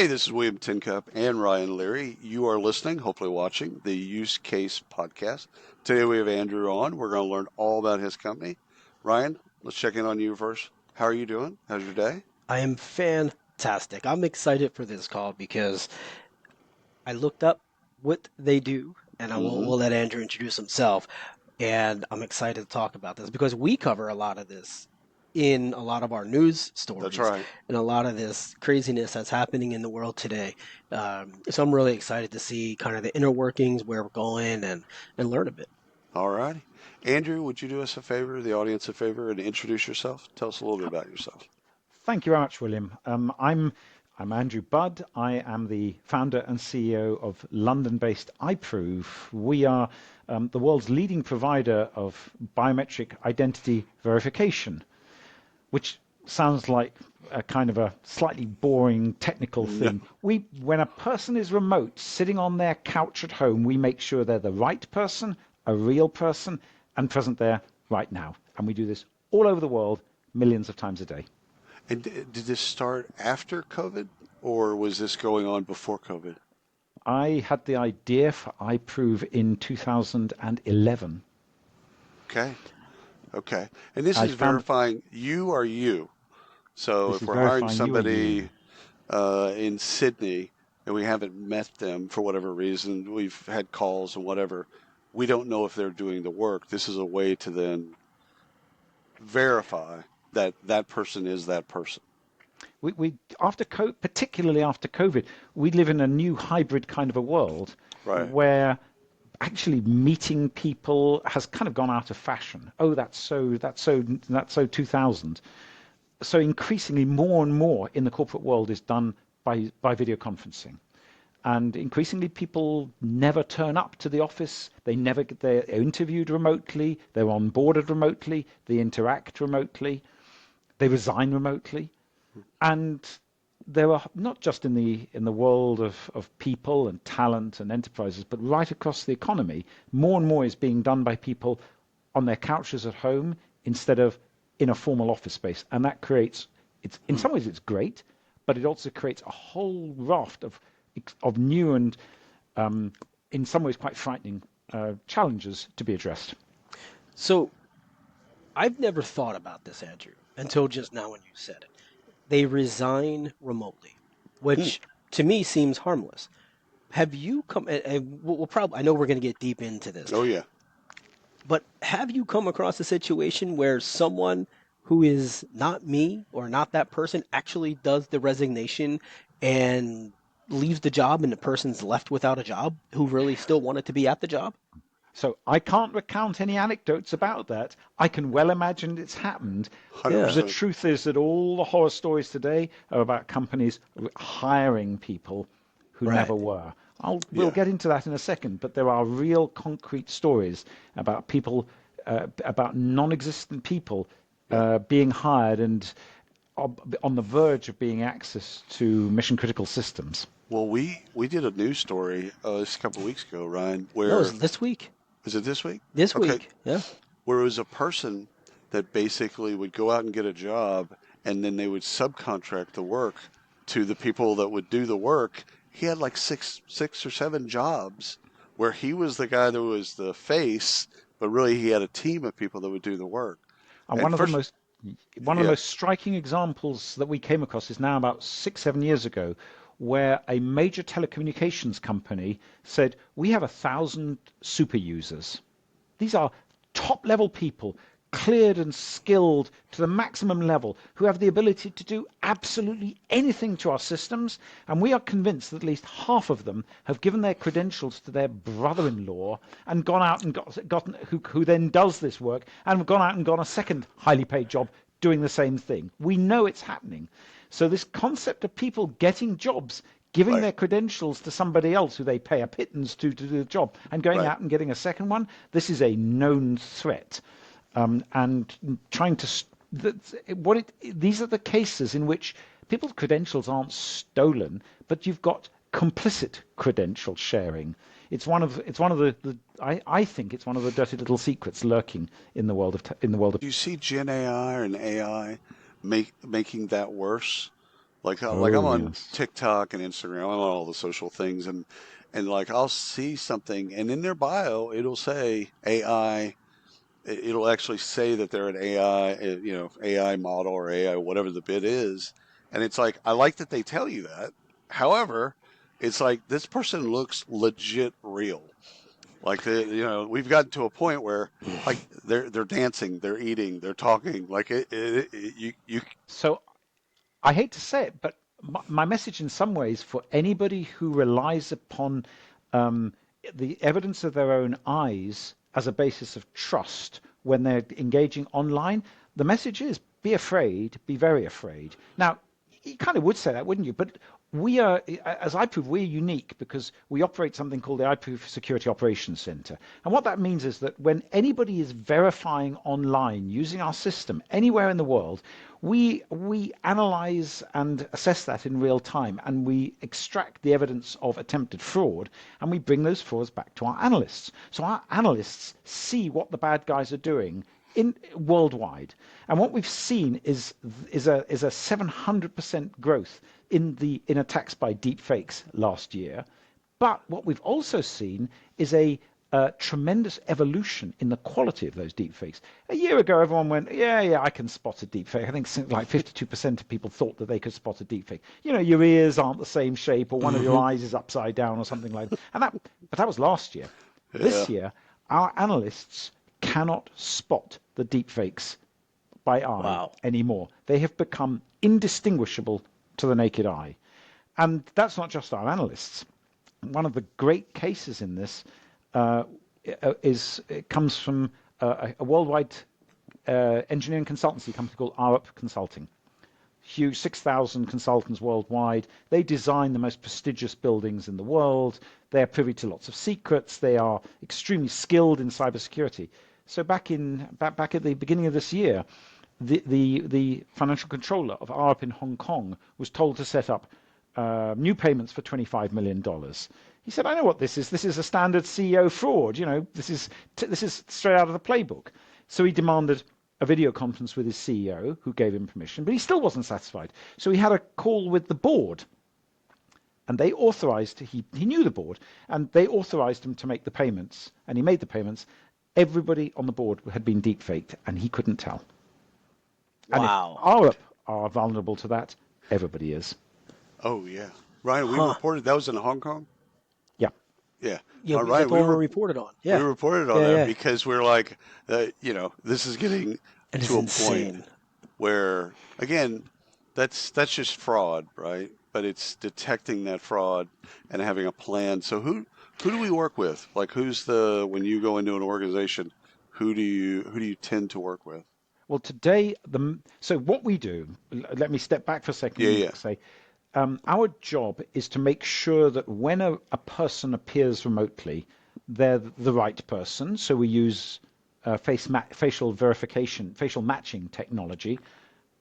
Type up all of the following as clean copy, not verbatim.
Hey, this is William Tincup and Ryan Leary. You are listening, hopefully watching, the Use Case Podcast. Today we have Andrew on. We're going to learn all about his company. Ryan, let's check in on you first. How are you doing? How's your day? I am fantastic. I'm excited for this call because I looked up what they do, and Mm-hmm. we'll let Andrew introduce himself. And I'm excited to talk about this because we cover a lot of this in a lot of our news That's stories right. and a lot of this craziness that's happening in the world today. So I'm really excited to see kind of the inner workings, where we're going, and learn a bit. All righty. Andrew, would you do us a favor, the audience a favor, and introduce yourself? Tell us a little bit about yourself. Thank you very much, William. I'm Andrew Budd. I am the founder and CEO of London-based iProve. We are the world's leading provider of biometric identity verification, which sounds like a kind of a slightly boring technical No. thing. When a person is remote, sitting on their couch at home, we make sure they're the right person, a real person, and present there right now. And we do this all over the world, millions of times a day. And did this start after COVID, or was this going on before COVID? I had the idea for iProve in 2011. Okay. Okay. And this I is found verifying you are you. So this if is we're hiring verifying you are somebody you. in Sydney and we haven't met them for whatever reason, we've had calls and whatever, we don't know if they're doing the work. This is a way to then verify that that person is that person. We after particularly after COVID, we live in a new hybrid kind of a world Right. where actually meeting people has kind of gone out of fashion. Oh, that's so 2000. So increasingly more and more in the corporate world is done by video conferencing. And increasingly people never turn up to the office. They're interviewed remotely, they're onboarded remotely, they interact remotely, they resign remotely. And there are not just in the world of people and talent and enterprises, but right across the economy, more and more is being done by people on their couches at home instead of in a formal office space. And that creates, it's in Hmm. some ways it's great, but it also creates a whole raft of new and in some ways quite frightening challenges to be addressed. So I've never thought about this, Andrew, until just now when you said it. They resign remotely, Hmm. which to me seems harmless. Have you come? And we'll probably. I know we're going to get deep into this, Oh, yeah. but have you come across a situation where someone who is not me or not that person actually does the resignation and leaves the job, and the person's left without a job who really still wanted to be at the job? So I can't recount any anecdotes about that. I can well imagine it's happened. Yeah, The 100%. truth is that all the horror stories today are about companies hiring people who right. never were. We'll Yeah. get into that in a second, but there are real concrete stories about people, about non-existent people Yeah. being hired and on the verge of being access to mission critical systems. Well, we did a news story just a couple of weeks ago, Ryan, No, it where was this week. was it this week? This Okay, week, yeah. where it was a person that basically would go out and get a job and then they would subcontract the work to the people that would do the work. He had like six or seven jobs where he was the guy that was the face, but really he had a team of people that would do the work. And And first, one of the yeah, most striking examples that we came across is now about 6, 7 years ago, where a major telecommunications company said, "We have 1,000 super users. These are top level people, cleared and skilled to the maximum level, who have the ability to do absolutely anything to our systems. And we are convinced that at least half of them have given their credentials to their brother-in-law and gone out and gotten who then does this work and gone out and got a second highly paid job doing the same thing. We know it's happening." So this concept of people getting jobs, giving right, their credentials to somebody else who they pay a pittance to do the job, and going right. out and getting a second one, this is a known threat. And trying to these are the cases in which people's credentials aren't stolen, but you've got complicit credential sharing. I think it's one of the dirty little secrets lurking in the world of. Do you see Gen AI and AI making that worse? Like I'm Oh, on yes. TikTok and Instagram. I'm on all the social things, and like I'll see something, and in their bio it'll say AI. It'll actually say that they're an AI, AI model or AI whatever the bit is, and it's like I like that they tell you that. However, it's like this person looks legit real. Like we've gotten to a point where like they're dancing, they're eating, they're talking. Like you. So I hate to say it, but my message in some ways for anybody who relies upon um, the evidence of their own eyes as a basis of trust when they're engaging online, the message is be afraid, be very afraid. Now, you kind of would say that, wouldn't you? But we are, as iProve, we're unique because we operate something called the iProve Security Operations Center. And what that means is that when anybody is verifying online using our system anywhere in the world, we analyze and assess that in real time, and we extract the evidence of attempted fraud, and we bring those frauds back to our analysts. So our analysts see what the bad guys are doing in worldwide, and what we've seen is a 700% growth in attacks by deepfakes last year. But what we've also seen is a tremendous evolution in the quality of those deepfakes. A year ago, everyone went, yeah, I can spot a deepfake. I think something like 52% of people thought that they could spot a deepfake. You know, your ears aren't the same shape, or one of your Hmm. eyes is upside down, or something like that. But that was last year. Yeah. This year, our analysts cannot spot the deepfakes by eye Wow. anymore. They have become indistinguishable to the naked eye. And that's not just our analysts. One of the great cases in this uh, it comes from a worldwide engineering consultancy company called Arup Consulting. Huge 6,000 consultants worldwide. They design the most prestigious buildings in the world. They are privy to lots of secrets. They are extremely skilled in cybersecurity. So back at the beginning of this year, the financial controller of Arup in Hong Kong was told to set up new payments for $25 million. He said, "I know what this is. This is a standard CEO fraud. You know, this is straight out of the playbook." So he demanded a video conference with his CEO, who gave him permission, but he still wasn't satisfied. So he had a call with the board, and they authorized. He knew the board, and they authorized him to make the payments, and he made the payments. Everybody on the board had been deepfaked, and he couldn't tell. And if Wow. Arup are vulnerable to that, everybody is. Oh yeah. Ryan, we Huh. reported that was in Hong Kong. Yeah. Yeah. Yeah, Ryan, that's what we reported on. we Yeah. reported on Yeah, that yeah. because we're like, this is getting It is to a point insane. where, again, that's just fraud, right? But it's detecting that fraud and having a plan. So who do we work with? Like, when you go into an organization, who do you tend to work with? Well, today, so what we do, let me step back for a second Yeah, and yeah, say, our job is to make sure that when a person appears remotely, they're the right person. So we use facial verification, facial matching technology,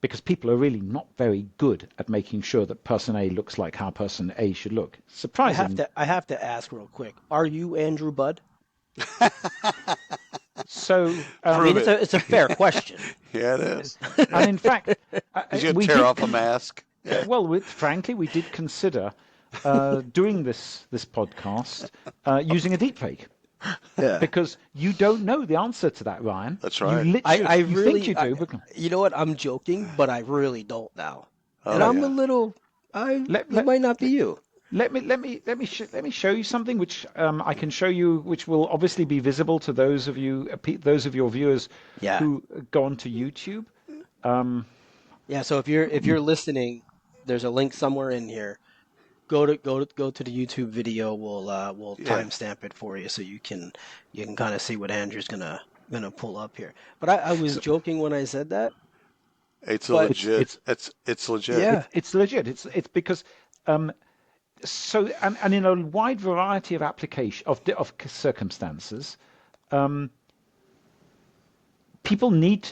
because people are really not very good at making sure that person A looks like how person A should look. Surprising. I have to ask real quick. Are you Andrew Budd? So, I mean, prove it. it's a fair question. Yeah, it is. and in fact, He's gonna we tear did. off a mask. Yeah. Well, frankly, we did consider doing this podcast using a deepfake Yeah. because you don't know the answer to that, Ryan. That's You right. literally you think you do, but You know what? I'm joking, but I really don't now. And Oh I'm a yeah. little, let it let might not be you. let me show you something which I can show you, which will obviously be visible to those of you, those of your viewers Yeah. who go onto YouTube. Yeah. So if you're listening, there's a link somewhere in here. Go to the YouTube video. We'll Yeah. timestamp it for you so you can kind of see what Andrew's gonna pull up here. But I was So joking when I said that. It's a But it's legit. it's It's legit. yeah, it's legit. It's because so and in a wide variety of application of circumstances, people need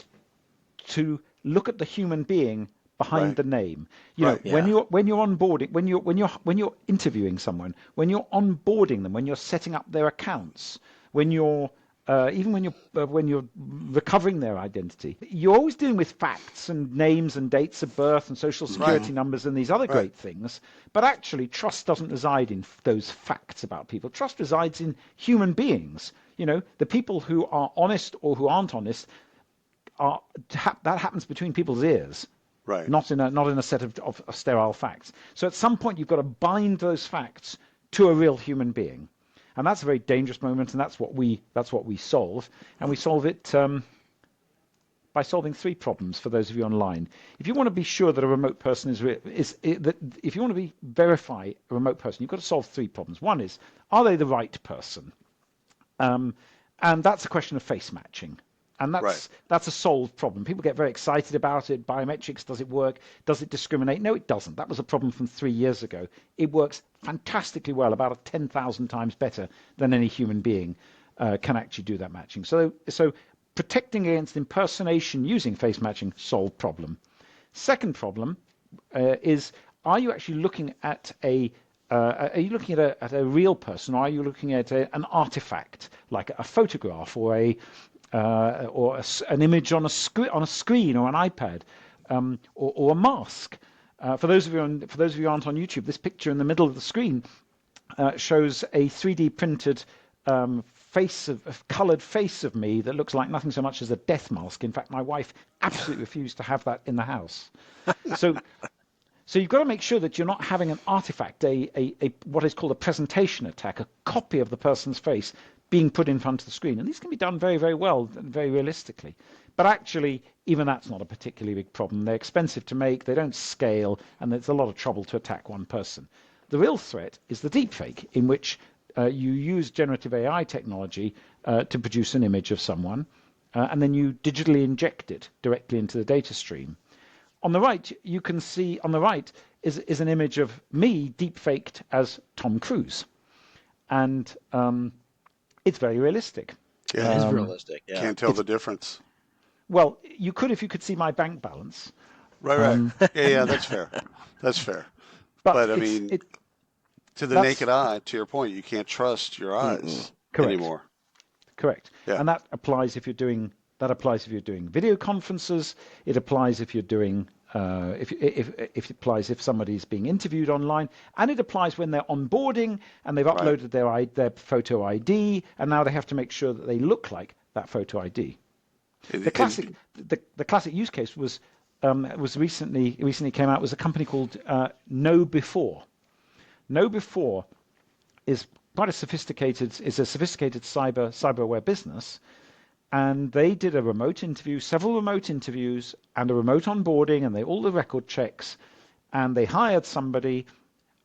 to look at the human being behind Right. the name. You know, Right. yeah, when you're onboarding, when you're interviewing someone, when you're onboarding them, when you're setting up their accounts, when you're even when you're recovering their identity, you're always dealing with facts and names and dates of birth and social security numbers and these other Right. great things. But actually, trust doesn't reside in those facts about people. Trust resides in human beings. The people who are honest or who aren't honest that happens between people's ears. Right. Not in a set of sterile facts. So at some point you've got to bind those facts to a real human being, and that's a very dangerous moment. And that's what we solve, and we solve it by solving three problems for those of you online. If you want to be sure that a remote person if you want to verify a remote person, you've got to solve three problems. One is, are they the right person? And that's a question of face matching. And that's a solved problem. People get very excited about it. Biometrics, does it work? Does it discriminate? No, it doesn't. That was a problem from 3 years ago. It works fantastically well, about 10,000 times better than any human being can actually do that matching. So protecting against impersonation using face matching, solved problem. Second problem is, are you actually looking at are you looking at a real person, or are you looking at an artifact like a photograph or an image on a screen or an iPad, or a mask? For those of you who aren't on YouTube, this picture in the middle of the screen shows a 3D printed coloured face of me that looks like nothing so much as a death mask. In fact, my wife absolutely refused to have that in the house. So you've got to make sure that you're not having an artifact, what is called a presentation attack, a copy of the person's face being put in front of the screen. And these can be done very, very well and very realistically. But actually, even that's not a particularly big problem. They're expensive to make, they don't scale, and there's a lot of trouble to attack one person. The real threat is the deepfake, in which you use generative AI technology to produce an image of someone, and then you digitally inject it directly into the data stream. On the right, you can see is an image of me deepfaked as Tom Cruise, and it's very realistic. Yeah. It is realistic. Yeah. Can't tell the difference. Well, you could if you could see my bank balance. Right. Yeah, that's fair. That's fair. But I mean, to the naked eye, to your point, you can't trust your eyes anymore. Correct. Yeah. And that applies if you're doing video conferences. It applies if you're doing if it applies if somebody's being interviewed online, and it applies when they're onboarding and they've uploaded their photo ID, and now they have to make sure that they look like that photo ID. The classic use case was recently came out, was a company called Know Before. Know Before is quite a sophisticated cyberware business. And they did several remote interviews, and a remote onboarding, and all the record checks, and they hired somebody,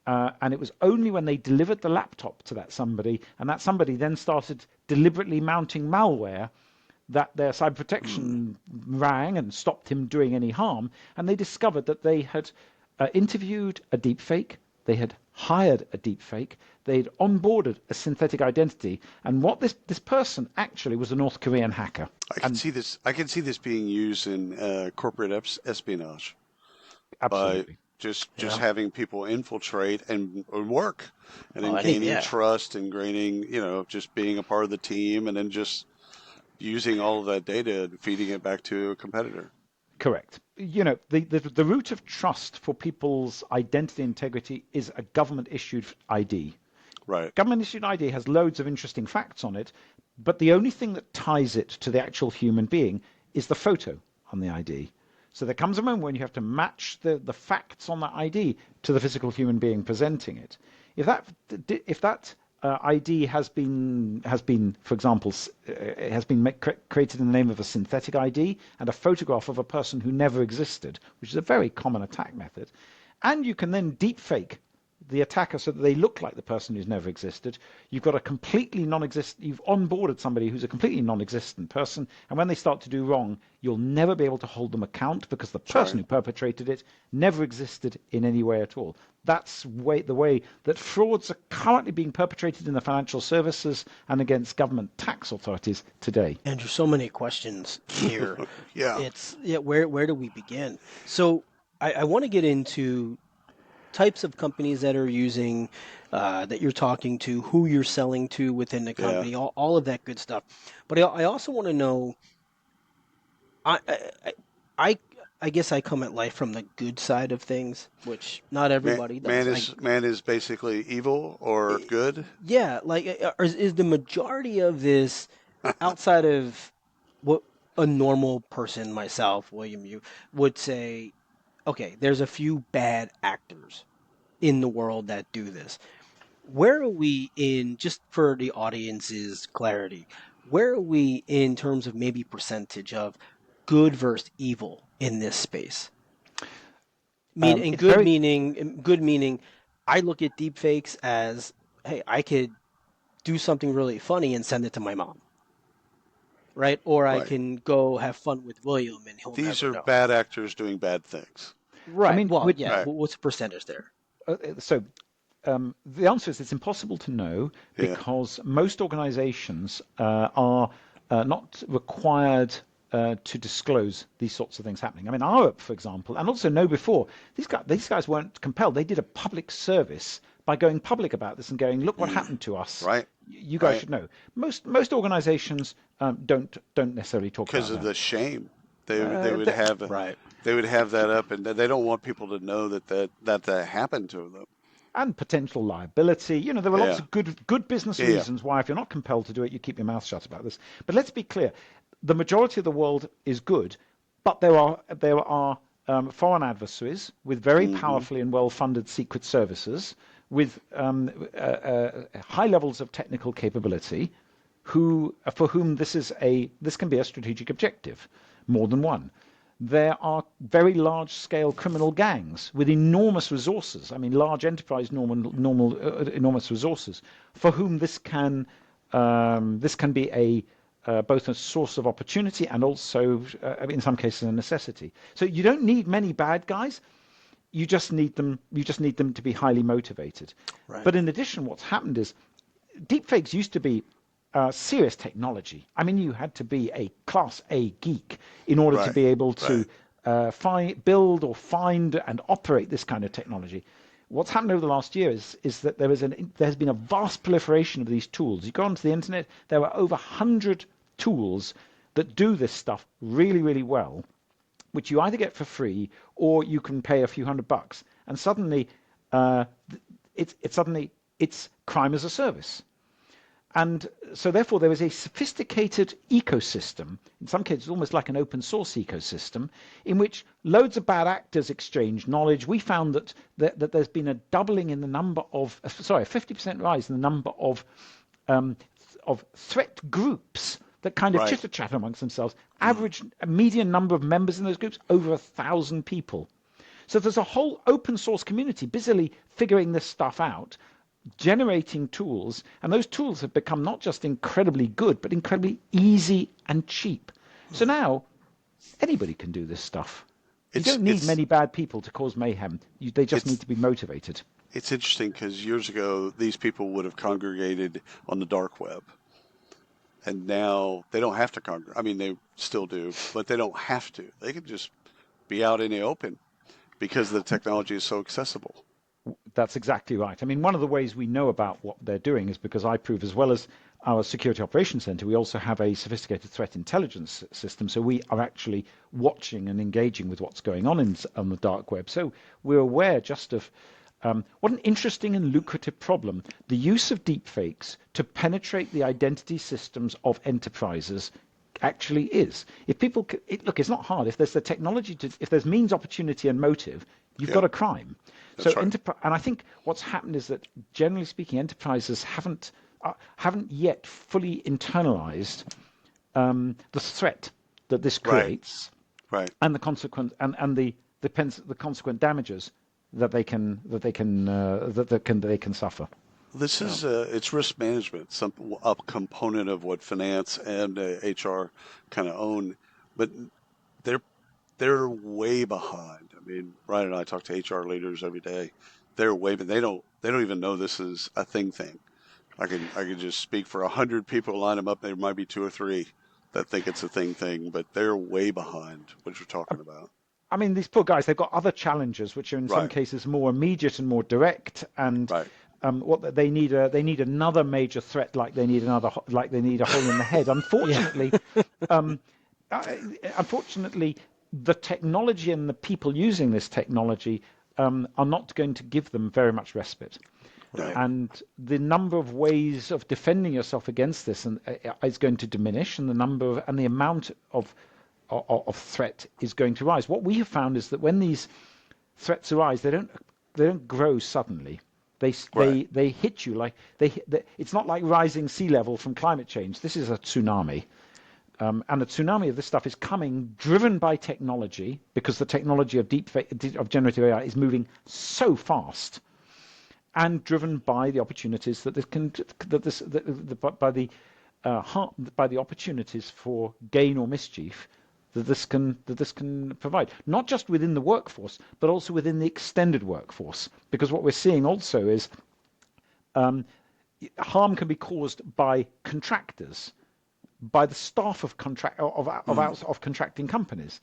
and it was only when they delivered the laptop to that somebody, and that somebody then started deliberately mounting malware, that their cyber protection rang and stopped him doing any harm, and they discovered that they had interviewed a deepfake, they had hired a deepfake, they'd onboarded a synthetic identity, and what this person actually was a North Korean hacker. I can see this being used in corporate espionage. Absolutely. By just having people infiltrate and work, and then gaining trust and gaining, just being a part of the team, and then just using all of that data and feeding it back to a competitor. Correct. The root of trust for people's identity integrity is a government-issued ID. Right. Government-issued ID has loads of interesting facts on it, but the only thing that ties it to the actual human being is the photo on the ID. So there comes a moment when you have to match the facts on that ID to the physical human being presenting it. If that ID has been, for example, created in the name of a synthetic ID and a photograph of a person who never existed, which is a very common attack method, and you can then deepfake the attacker so that they look like the person who's never existed, you've got you've onboarded somebody who's a completely non-existent person, and when they start to do wrong, you'll never be able to hold them account because the person who perpetrated it never existed in any way at all. That's the way that frauds are currently being perpetrated in the financial services and against government tax authorities today. Andrew, so many questions here. Yeah. Where do we begin? So I want to get into types of companies that are using, that you're talking to, who you're selling to within the Yeah. company, all of that good stuff. But I also want to know, I, I, I, I guess I come at life from the good side of things, which not Man, everybody does. man is basically evil or good. Yeah, like is the majority of this outside of what a normal person, myself, William, you would say, okay, there's a few bad actors in the world that do this. Where are we in, just for the audience's clarity, where are we in terms of maybe percentage of good versus evil in this space? And It's very good meaning, I look at deepfakes as, hey, I could do something really funny and send it to my mom, right? Or I Right. can go have fun with William and he'll These never are know. bad actors doing bad things. I Right. mean, Well, with yeah. Right. What's the percentage there? so the answer is it's impossible to know Yeah. because most organizations are not required to disclose these sorts of things happening. I mean, Arup, for example, and also know before, these guys weren't compelled. They did a public service by going public about this and going, look what happened to us. Right. You guys Right. should know. Most organizations don't necessarily talk Because about of that. the shame, they Uh, would th- have Right. they would have that up, and they don't want people to know that happened to them. and potential liability. There are lots Yeah. of good business Yeah. Yeah. reasons why, if you're not compelled to do it, you keep your mouth shut about this. But let's be clear: the majority of the world is good, but there are foreign adversaries with very Hmm. powerfully and well-funded secret services with high levels of technical capability, for whom this can be a strategic objective, more than one. There are very large-scale criminal gangs with enormous resources. I mean, large enterprise enormous resources, for whom this can be a both a source of opportunity and also, in some cases, a necessity. So you don't need many bad guys. You just need them. You just need them to be highly motivated. Right. But in addition, what's happened is deepfakes used to be serious technology. I mean, you had to be a class A geek in order to Right. be able to Right. build or find and operate this kind of technology. What's happened over the last year is that there has been a vast proliferation of these tools. You go onto the internet, there are over 100 tools that do this stuff really, really well, which you either get for free or you can pay a few $100. And suddenly, uh, it's crime as a service. And so, therefore, there is a sophisticated ecosystem, in some cases almost like an open source ecosystem, in which loads of bad actors exchange knowledge. We found that there's been a doubling in the number of, sorry, a 50% rise in the number um, of threat groups that kind of Right. chitter chatter amongst themselves. Mm. Average median number of members in those groups over 1,000 people. So there's a whole open source community busily figuring this stuff out, generating tools, and those tools have become not just incredibly good, but incredibly easy and cheap. So now anybody can do this stuff. You It's don't need it's many bad people to cause mayhem. They just need it's to be motivated. it's interesting because years ago these people would have congregated on the dark web, and now they don't have to congregate. I mean, they still do, but they don't have to. They can just be out in the open because the technology is so accessible. That's exactly right. I mean, one of the ways we know about what they're doing is because iProve, as well as our Security Operations Center, we also have a sophisticated threat intelligence system. So we are actually watching and engaging with what's going on the dark web. So we're aware just of what an interesting and lucrative problem the use of deepfakes to penetrate the identity systems of enterprises actually is. If people, look, it's not hard. If there's the technology if there's means, opportunity, and motive, you've got Yep, a crime. So, that's right. and I think what's happened is that, generally speaking, enterprises haven't yet fully internalized the threat that this Right. creates Right. and the consequent and the consequent damages they can suffer. This Yeah. is it's risk management, some a component of what finance and HR kind of own, but they're they're way behind. I mean, Ryan and I talk to HR leaders every day. They're way, but they don't even know this is a thing. I can just speak for 100 people, line them up. There might be two or three that think it's a thing, but they're way behind what you're talking about. I mean, these poor guys, they've got other challenges, which are in some Right. cases more immediate and more direct. And Right. what they need another major threat, like they need a hole in the head. Yeah. Um, unfortunately, the technology and the people using this technology are not going to give them very much respite. No. And the number of ways of defending yourself against this is going to diminish, and the amount of threat is going to rise. What we have found is that when these threats arise, they don't grow suddenly. Right. They hit you like it's not like rising sea level from climate change. This is a tsunami. And the tsunami of this stuff is coming, driven by technology, because the technology of deepfake, of generative AI, is moving so fast, and driven by the opportunities that by the opportunities for gain or mischief that this can provide, not just within the workforce, but also within the extended workforce. Because what we're seeing also is harm can be caused by contractors, by the staff of contracting companies,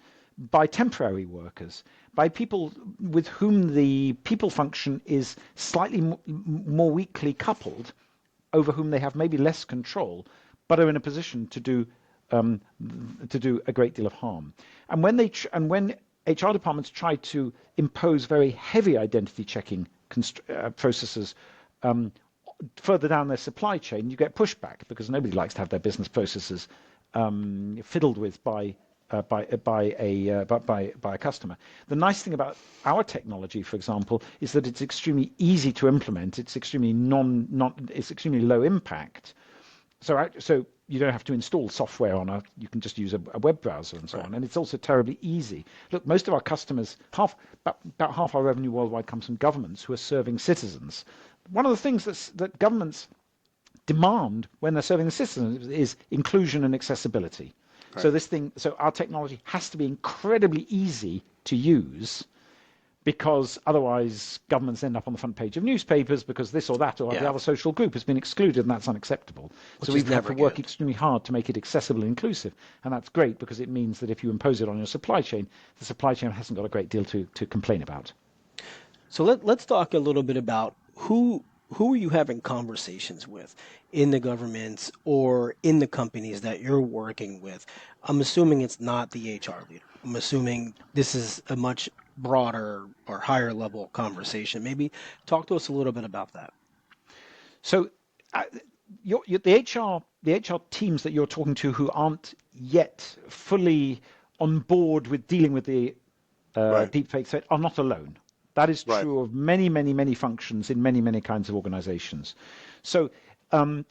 by temporary workers, by people with whom the people function is slightly more weakly coupled, over whom they have maybe less control, but are in a position to do a great deal of harm. And when HR departments try to impose very heavy identity checking processes further down their supply chain, you get pushback, because nobody likes to have their business processes fiddled with by a customer. The nice thing about our technology, for example, is that it's extremely easy to implement. It's extremely it's extremely low impact. So you don't have to install software you can just use a web browser and so on. And it's also terribly easy. Look, most of our customers, about half our revenue worldwide comes from governments who are serving citizens. One of the things that governments demand when they're serving the citizens is inclusion and accessibility. Right. So our technology has to be incredibly easy to use, because otherwise governments end up on the front page of newspapers because this or that or the Yeah. other social group has been excluded, and that's unacceptable. Which So is we've had never to work good. extremely hard to make it accessible and inclusive, and that's great, because it means that if you impose it on your supply chain, the supply chain hasn't got a great deal to complain about. So let's talk a little bit about who are you having conversations with in the governments or in the companies that you're working with. I'm assuming it's not the HR leader. I'm assuming this is a much broader or higher level conversation. Maybe talk to us a little bit about that. So uh, the HR teams that you're talking to who aren't yet fully on board with dealing with the Right. deepfake threat are not alone. That is Right. true of many, many, many functions in many, many kinds of organizations. So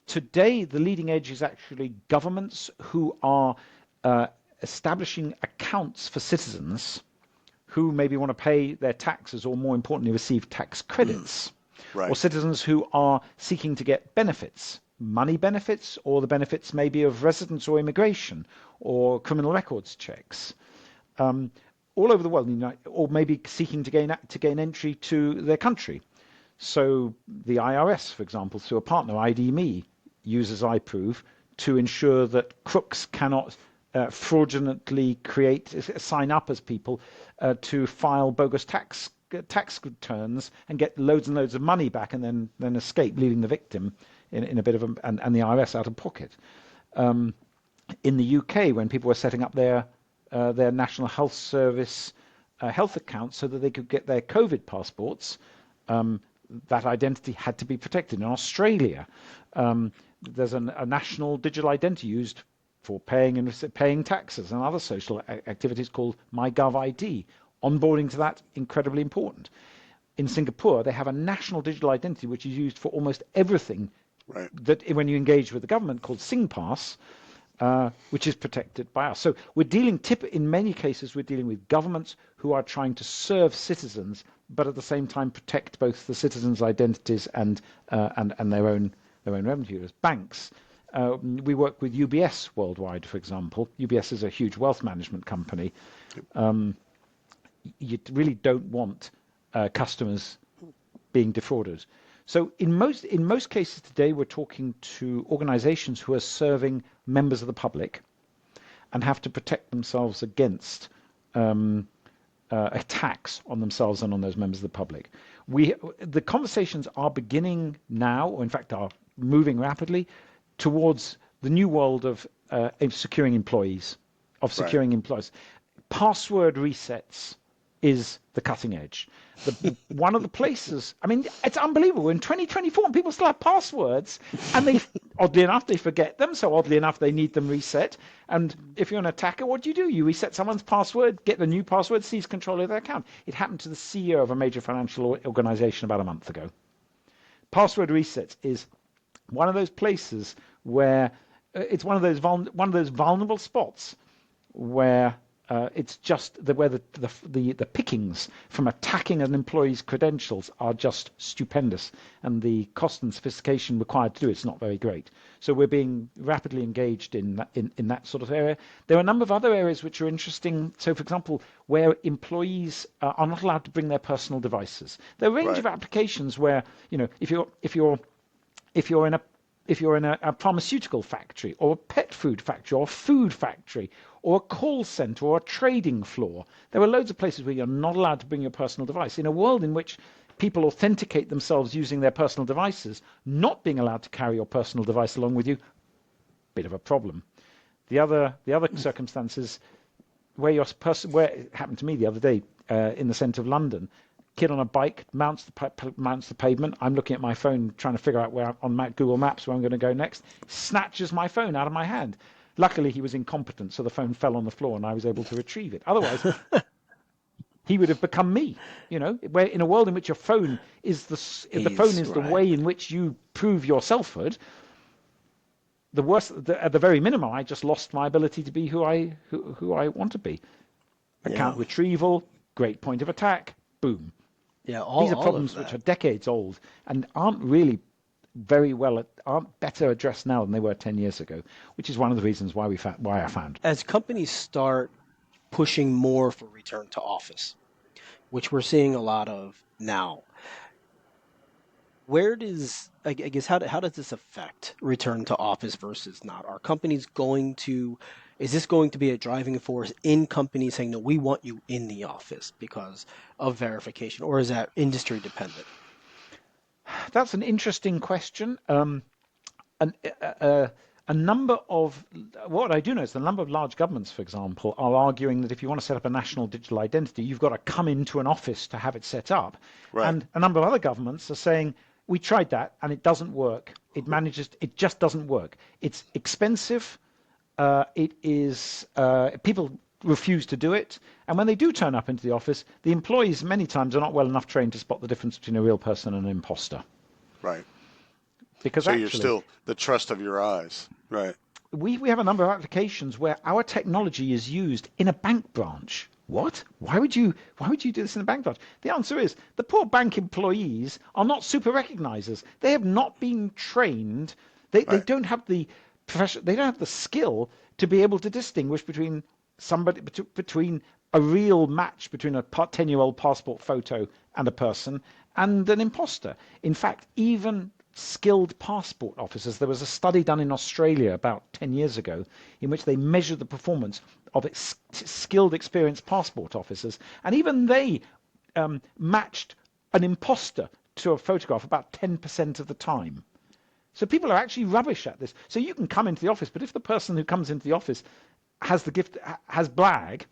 today, the leading edge is actually governments who are establishing accounts for citizens who maybe want to pay their taxes, or more importantly, receive tax credits, or Right. citizens who are seeking to get benefits, money benefits, or the benefits maybe of residence or immigration, or criminal records checks, all over the world, or maybe seeking to gain entry to their country. So the IRS, for example, through a partner, ID.me, uses iProve to ensure that crooks cannot fraudulently sign up as people to file bogus tax returns and get loads and loads of money back, and then escape, leaving the victim in a bit of and the IRS out of pocket. In the UK, when people were setting up their National Health Service health accounts so that they could get their COVID passports, that identity had to be protected. In Australia, there's a national digital identity used for paying taxes and other social activities called MyGov ID. Onboarding to that, incredibly important. In Singapore, they have a national digital identity which is used for almost everything Right. that when you engage with the government, called SingPass, which is protected by us. So in many cases, we're dealing with governments who are trying to serve citizens, but at the same time protect both the citizens' identities and their own revenue. As banks, we work with UBS worldwide, for example. UBS is a huge wealth management company. You really don't want customers being defrauded. So in most cases today, we're talking to organizations who are serving members of the public and have to protect themselves against attacks on themselves and on those members of the public. The conversations are beginning now, or in fact are moving rapidly, towards the new world of securing employees, Right. Password resets is the cutting edge. One of the places, I mean, it's unbelievable. In 2024, and people still have passwords, and oddly enough, they forget them. So oddly enough, they need them reset. And if you're an attacker, what do? You reset someone's password, get the new password, seize control of their account. It happened to the CEO of a major financial organization about a month ago. Password resets is one of those places where it's one of those vulnerable spots where it's just where the pickings from attacking an employee's credentials are just stupendous, and the cost and sophistication required to do it's not very great. So we're being rapidly engaged in that sort of area. There are a number of other areas which are interesting. So, for example, where employees are not allowed to bring their personal devices. There are a range of applications where, if you're in a pharmaceutical factory or a pet food factory or a food factory or a call center or a trading floor, there are loads of places where you're not allowed to bring your personal device. In a world in which people authenticate themselves using their personal devices, not being allowed to carry your personal device along with you, bit of a problem. The other circumstances where where it happened to me the other day in the centre of London, kid on a bike mounts the pavement. I'm looking at my phone trying to figure out where on Google Maps where I'm going to go next. Snatches my phone out of my hand. Luckily, he was incompetent, so the phone fell on the floor and I was able to retrieve it. Otherwise, he would have become me. Where in a world in which your phone is the way in which you prove your selfhood. The worst, at the very minimum, I just lost my ability to be who I want to be. Account retrieval, great point of attack, boom. Yeah, These are problems which are decades old and aren't better addressed now than they were 10 years ago, which is one of the reasons why I found. As companies start pushing more for return to office, which we're seeing a lot of now, how does this affect return to office versus not? Are companies is this going to be a driving force in companies saying, no, we want you in the office because of verification, or is that industry dependent? That's an interesting question. A number of what I do know is the number of large governments, for example, are arguing that if you want to set up a national digital identity, you've got to come into an office to have it set up. Right. And a number of other governments are saying, we tried that and it doesn't work. It just doesn't work. It's expensive. People refuse to do it. And when they do turn up into the office, the employees many times are not well enough trained to spot the difference between a real person and an imposter. Right. Because so you're still the trust of your eyes. Right. We have a number of applications where our technology is used in a bank branch. What? Why would you do this in a bank branch? The answer is the poor bank employees are not super recognizers. They have not been trained. They don't have the profession. They don't have the skill to be able to distinguish between a real match between a 10-year-old passport photo and a person and an imposter. In fact, even skilled passport officers. There was a study done in Australia about 10 years ago in which they measured the performance of its skilled, experienced passport officers, and even they matched an imposter to a photograph about 10% of the time. So people are actually rubbish at this. So you can come into the office, but if the person who comes into the office has blag,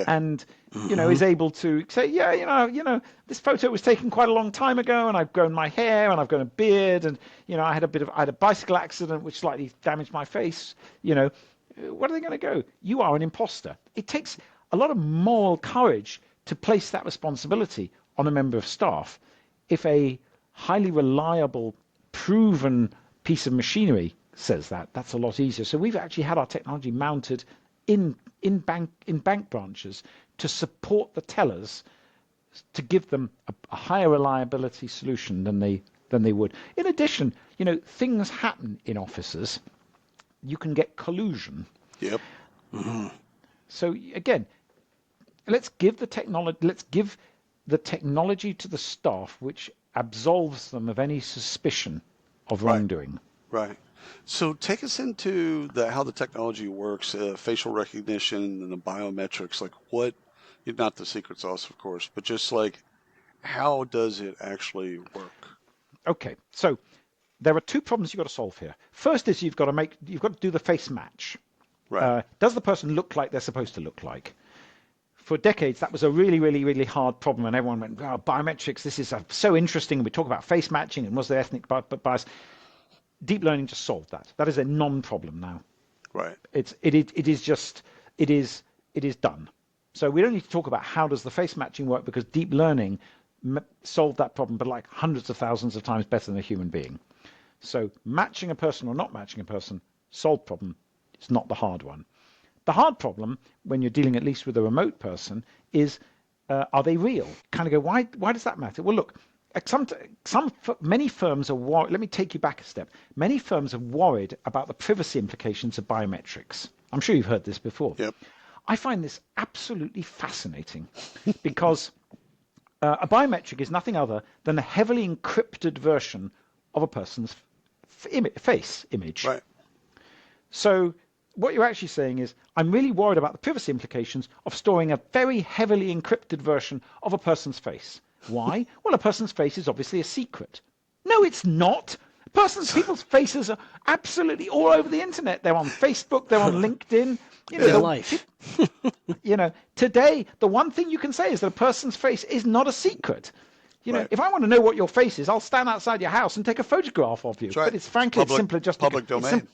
and is able to say, this photo was taken quite a long time ago, and I've grown my hair, and I've grown a beard, and I had a bicycle accident which slightly damaged my face. What are they going to go? You are an imposter. It takes a lot of moral courage to place that responsibility on a member of staff. If a highly reliable, proven piece of machinery says that, that's a lot easier. So we've actually had our technology mounted in bank branches to support the tellers, to give them a higher reliability solution than they would. In addition, things happen in offices. You can get collusion. Yep. Mm-hmm. So again, let's give the technology to the staff which absolves them of any suspicion of wrongdoing. Right. So take us into how the technology works, facial recognition and the biometrics. Like what not the secret sauce, of course, but just like how does it actually work? Okay, so there are two problems you've got to solve here. First is you've got to do the face match. Right. Does the person look like they're supposed to look like? For decades, that was a really, really, really hard problem, and everyone went, "Oh, biometrics, this is so interesting." We talk about face matching and was there ethnic bias. Deep learning just solved that. That is a non-problem now. Right. It is done. So we don't need to talk about how does the face matching work, because deep learning solved that problem, but like hundreds of thousands of times better than a human being. So matching a person or not matching a person, solved problem. It's not the hard one. The hard problem, when you're dealing at least with a remote person, is are they real? Kind of go, why does that matter? Well, look, many firms are worried. Let me take you back a step. Many firms are worried about the privacy implications of biometrics. I'm sure you've heard this before. Yep. I find this absolutely fascinating because a biometric is nothing other than a heavily encrypted version of a person's face image. Right. So what you're actually saying is, I'm really worried about the privacy implications of storing a very heavily encrypted version of a person's face. Why? Well, a person's face is obviously a secret. No, it's not. People's faces are absolutely all over the internet. They're on Facebook, they're on LinkedIn. Real life. Today, the one thing you can say is that a person's face is not a secret. Right. If I want to know what your face is, I'll stand outside your house and take a photograph of you. That's right. But it's frankly, it's simpler just public domain.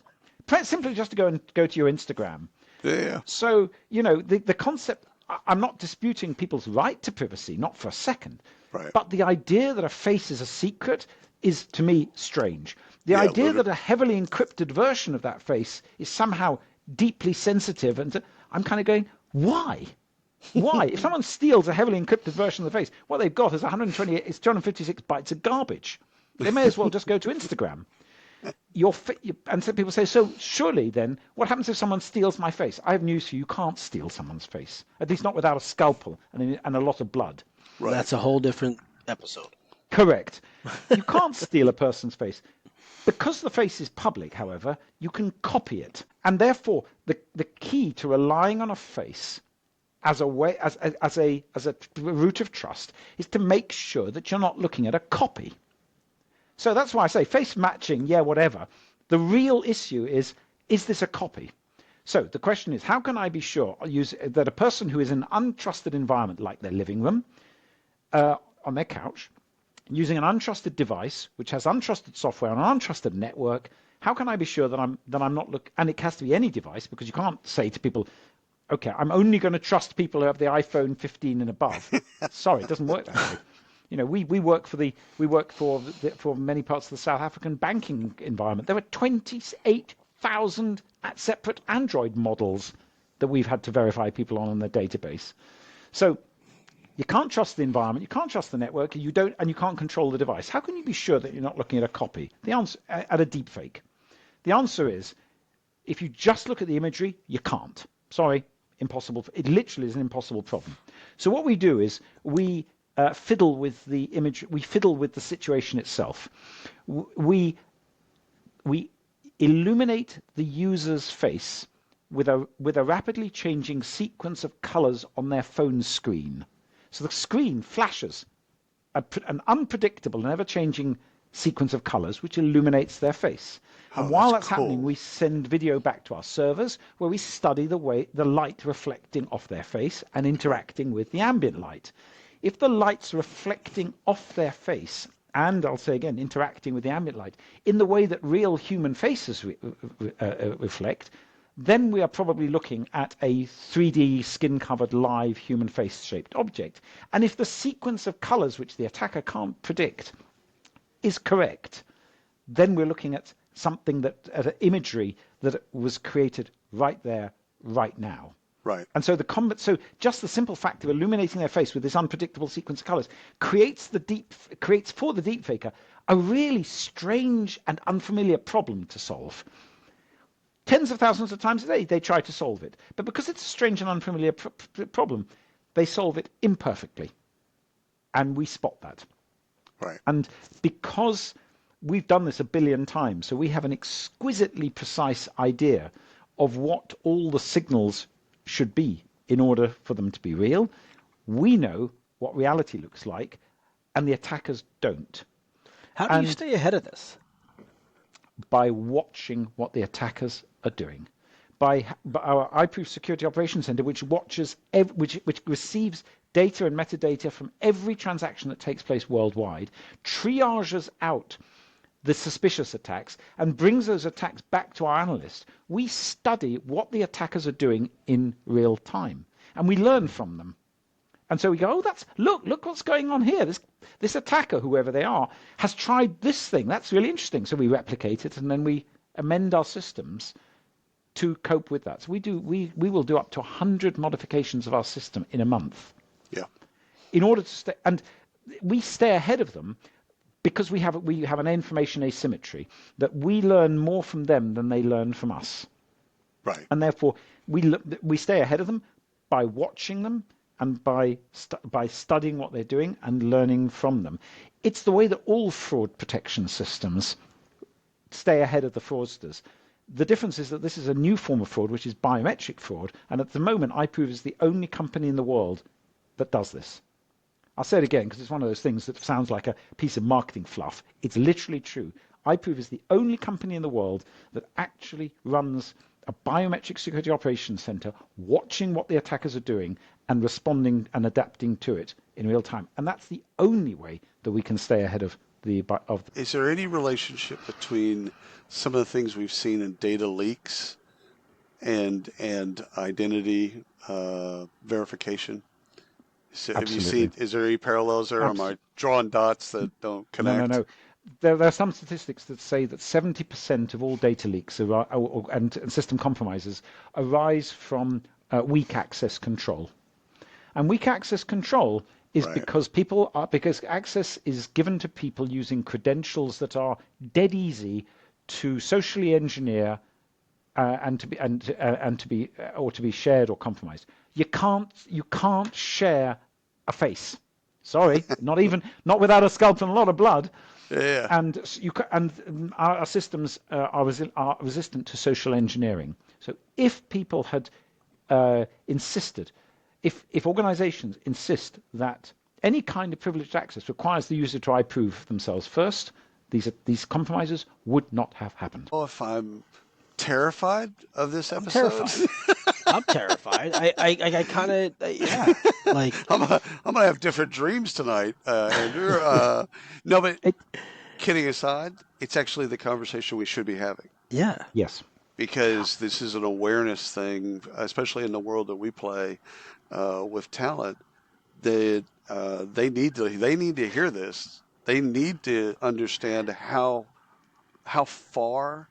Simply just to go to your Instagram. Yeah. So, the concept, I'm not disputing people's right to privacy, not for a second. Right. But the idea that a face is a secret is, to me, strange. The idea that a heavily encrypted version of that face is somehow deeply sensitive, and I'm kind of going, why? Why? If someone steals a heavily encrypted version of the face, what they've got is 256 bytes of garbage. They may as well just go to Instagram. And so people say, so surely then, what happens if someone steals my face? I have news for you. You can't steal someone's face, at least not without a scalpel and a lot of blood. Right. That's a whole different episode. Correct. You can't steal a person's face. Because the face is public, however, you can copy it. And therefore, the key to relying on a face as a root of trust is to make sure that you're not looking at a copy. So that's why I say face matching, yeah, whatever. The real issue is this a copy? So the question is, how can I be sure that a person who is in an untrusted environment, like their living room, on their couch, using an untrusted device, which has untrusted software on an untrusted network, how can I be sure that I'm not and it has to be any device, because you can't say to people, okay, I'm only going to trust people who have the iPhone 15 and above. Sorry, it doesn't work that way. We work for many parts of the South African banking environment. There were 28,000 separate Android models that we've had to verify people on their database. So you can't trust the environment, you can't trust the network, and you can't control the device. How can you be sure that you're not looking at a copy? The answer at a deepfake. The answer is, if you just look at the imagery, you can't. Sorry, impossible. It literally is an impossible problem. So what we do is we fiddle with the image. We fiddle with the situation itself. We illuminate the user's face with a rapidly changing sequence of colors on their phone screen. So the screen flashes an unpredictable and ever-changing sequence of colors which illuminates their face. And while that's happening, we send video back to our servers where we study the light reflecting off their face and interacting with the ambient light. If the light's reflecting off their face, and I'll say again, interacting with the ambient light, in the way that real human faces reflect, then we are probably looking at a 3D skin-covered live human face-shaped object. And if the sequence of colors which the attacker can't predict is correct, then we're looking at something at an imagery that was created right there, right now. Right. And so so just the simple fact of illuminating their face with this unpredictable sequence of colors creates for the deepfaker a really strange and unfamiliar problem to solve. Tens of thousands of times a day they try to solve it, but because it's a strange and unfamiliar problem, they solve it imperfectly, and we spot that. Right. And because we've done this a billion times, so we have an exquisitely precise idea of what all the signals should be in order for them to be real, We know what reality looks like, and the attackers don't. How do you And stay ahead of this? by watching what the attackers are doing, by our iProve Security Operations Center, which watches, which receives data and metadata from every transaction that takes place worldwide, triages out the suspicious attacks and brings those attacks back to our analysts. We study what the attackers are doing in real time, and we learn from them. And so we go, oh, look what's going on here. This attacker, whoever they are, has tried this thing. That's really interesting. So we replicate it, and then we amend our systems to cope with that. So we will do up to 100 modifications of our system in a month. Yeah. In order to stay, and we stay ahead of them because we have an information asymmetry that we learn more from them than they learn from us. Right. And therefore we stay ahead of them by watching them and by studying what they're doing and learning from them. It's the way that all fraud protection systems stay ahead of the fraudsters. The difference is that this is a new form of fraud, which is biometric fraud, and at the moment, iProve is the only company in the world that does this. I'll say it again because it's one of those things that sounds like a piece of marketing fluff. It's literally true. iProve is the only company in the world that actually runs a biometric security operations center, watching what the attackers are doing and responding and adapting to it in real time. And that's the only way that we can stay ahead of the. Is there any relationship between some of the things we've seen in data leaks and identity verification? So have you Absolutely. seen? Is there any parallels there? Or am I drawing dots that don't connect? No. There are some statistics that say that 70% of all data leaks and system compromises arise from weak access control. And weak access control is Right. because access is given to people using credentials that are dead easy to socially engineer to be shared or compromised. You can't share a face. Sorry, not without a scalpel and a lot of blood. Yeah. And our systems are resistant to social engineering. So if people had insisted, if organizations insist that any kind of privileged access requires the user to iProve themselves first, these compromises would not have happened. Oh, if I'm terrified of this I'm episode, terrified. I'm terrified. I kind of, yeah. Like, I'm gonna have different dreams tonight, Andrew. No, but kidding aside, it's actually the conversation we should be having. yeah. Yes. Because this is an awareness thing, especially in the world that we play with talent. That they need to hear this. They need to understand how far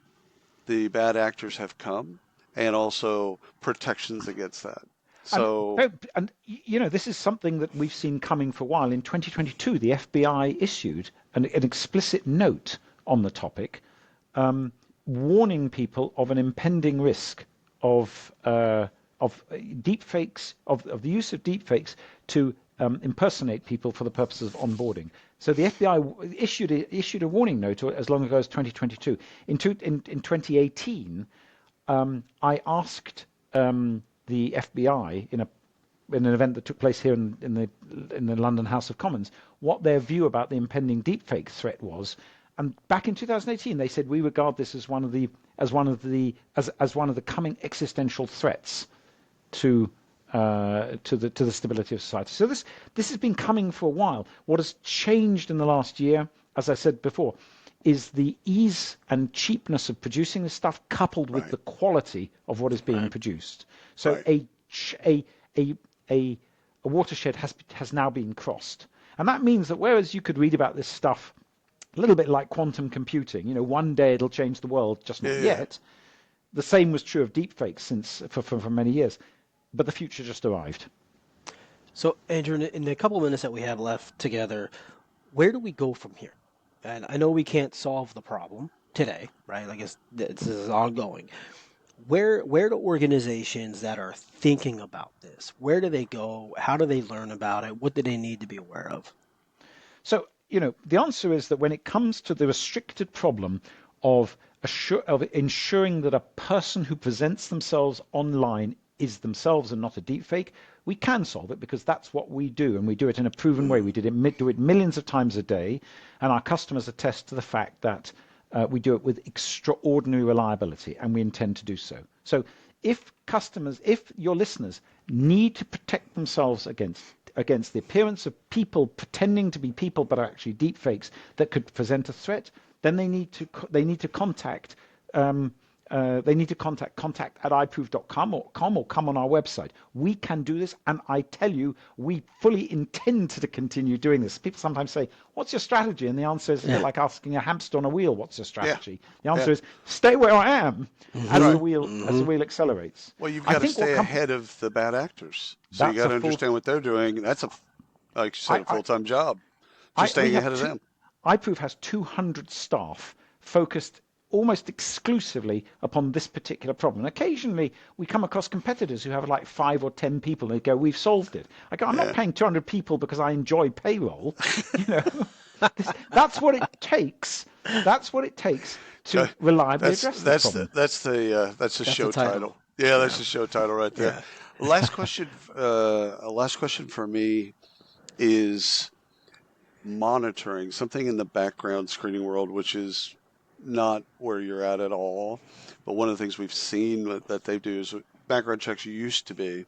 the bad actors have come, and also protections against that. So, And this is something that we've seen coming for a while. In 2022, the FBI issued an explicit note on the topic, warning people of an impending risk of deepfakes, of the use of deepfakes to impersonate people for the purposes of onboarding. So the FBI issued a warning note as long ago as 2022. In 2018, I asked the FBI in an event that took place here in the London House of Commons what their view about the impending deepfake threat was. And back in 2018, they said we regard this as one of the coming existential threats to the stability of society. So this has been coming for a while. What has changed in the last year, as I said before, is the ease and cheapness of producing this stuff coupled with the quality of what is being produced. So a watershed has now been crossed. And that means that whereas you could read about this stuff a little bit like quantum computing, one day it'll change the world, just not yet. The same was true of deepfakes for many years. But the future just arrived. So, Andrew, in the couple minutes that we have left together, where do we go from here? And I know we can't solve the problem today, right? I guess this is ongoing. Where do organizations that are thinking about this, where do they go? How do they learn about it? What do they need to be aware of? So, the answer is that when it comes to the restricted problem of ensuring that a person who presents themselves online is themselves and not a deepfake, we can solve it because that's what we do, and we do it in a proven way. We do it millions of times a day, and our customers attest to the fact that we do it with extraordinary reliability, and we intend to do so. So if your listeners need to protect themselves against the appearance of people pretending to be people but are actually deepfakes that could present a threat, then they need to contact contact at iProve.com or come on our website. We can do this, and I tell you, we fully intend to continue doing this. People sometimes say, "What's your strategy?" And the answer is a bit like asking a hamster on a wheel, "What's your strategy?" The answer is stay where I am as the wheel accelerates. Well, you've got to stay ahead of the bad actors. So you got to understand what they're doing. That's like you said, a full-time job. Just staying ahead of them. iProve has 200 staff focused almost exclusively upon this particular problem. Occasionally, we come across competitors who have like 5 or 10 people, and they go, "We've solved it." I go, "I'm not paying 200 people because I enjoy payroll." That's what it takes. That's what it takes to reliably address the problem. That's the show title. Yeah, that's the show title right there. Yeah. Last question for me is monitoring, something in the background screening world, which is not where you're at all. But one of the things we've seen that they do is background checks used to be,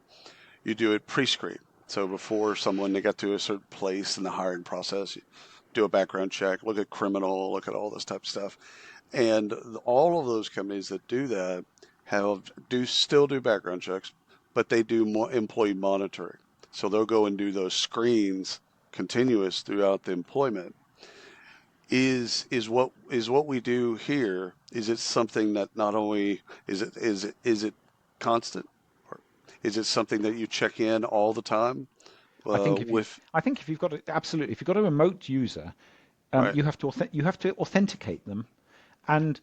you do it pre-screen. So before they got to a certain place in the hiring process, you do a background check, look at criminal, look at all this type of stuff. And all of those companies that do that still do background checks, but they do more employee monitoring. So they'll go and do those screens continuous throughout the employment. Is what we do here? Is it something that not only is it constant, or is it something that you check in all the time? I think if you've got a remote user, you have to authenticate them, and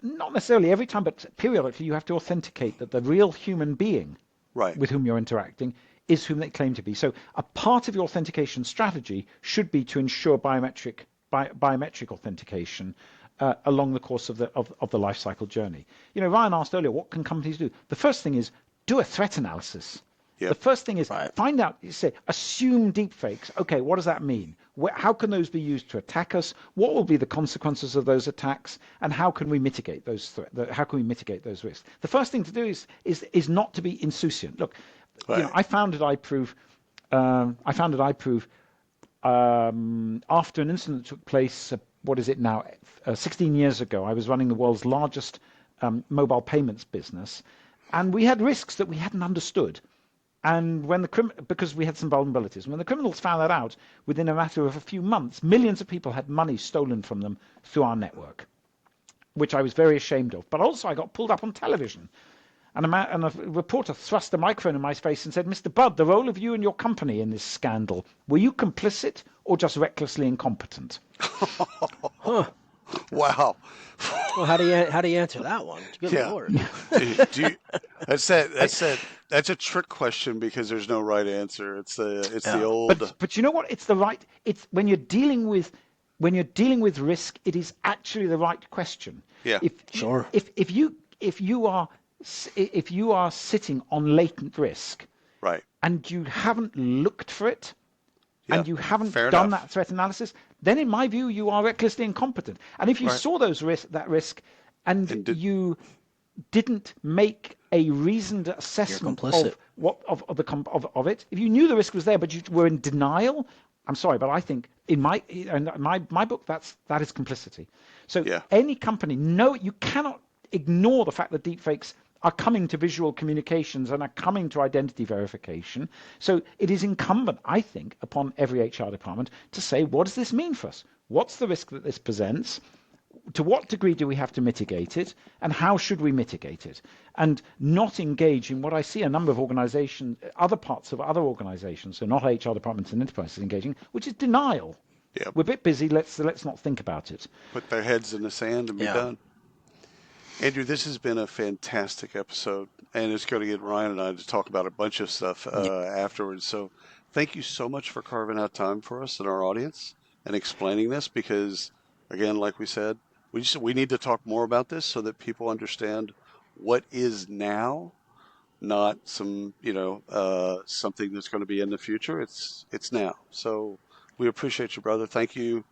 not necessarily every time, but periodically you have to authenticate that the real human being with whom you're interacting is whom they claim to be. So a part of your authentication strategy should be to ensure biometric authentication along the course of the life cycle journey. Ryan asked earlier, what can companies do? The first thing is do a threat analysis. Yep. The first thing is find out, assume deepfakes. Okay, what does that mean? How can those be used to attack us? What will be the consequences of those attacks? And how can we mitigate those how can we mitigate those risks? The first thing to do is not to be insouciant. Look, I founded iProve. After an incident that took place, 16 years ago. I was running the world's largest mobile payments business, and we had risks that we hadn't understood. And because we had some vulnerabilities, when the criminals found that out, within a matter of a few months, millions of people had money stolen from them through our network, which I was very ashamed of. But also I got pulled up on television. And a reporter thrust a microphone in my face and said, "Mr. Budd, the role of you and your company in this scandal, were you complicit or just recklessly incompetent?" Huh. Wow. Well, how do you answer that one? Good Lord. That's a trick question because there's no right answer. It's the old. But you know what? It's when you're dealing with risk, it is actually the right question. Yeah. If you are sitting on latent risk, right, and you haven't looked for it, and you haven't done that threat analysis, then in my view you are recklessly incompetent. And if you saw that risk, and you didn't make a reasoned assessment of it, if you knew the risk was there but you were in denial, I'm sorry, but I think in my book that is complicity. So any company, you cannot ignore the fact that deepfakes are coming to visual communications and are coming to identity verification. So it is incumbent, I think, upon every HR department to say, what does this mean for us? What's the risk that this presents? To what degree do we have to mitigate it? And how should we mitigate it? And not engage in what I see a number of organizations, other parts of other organizations, so not HR departments and enterprises engaging, which is denial. Yep. We're a bit busy, let's not think about it. Put their heads in the sand and be done. Andrew, this has been a fantastic episode, and it's going to get Ryan and I to talk about a bunch of stuff afterwards. So thank you so much for carving out time for us and our audience and explaining this because, again, like we said, we need to talk more about this so that people understand what is now, not some, something that's going to be in the future. It's now. So we appreciate you, brother. Thank you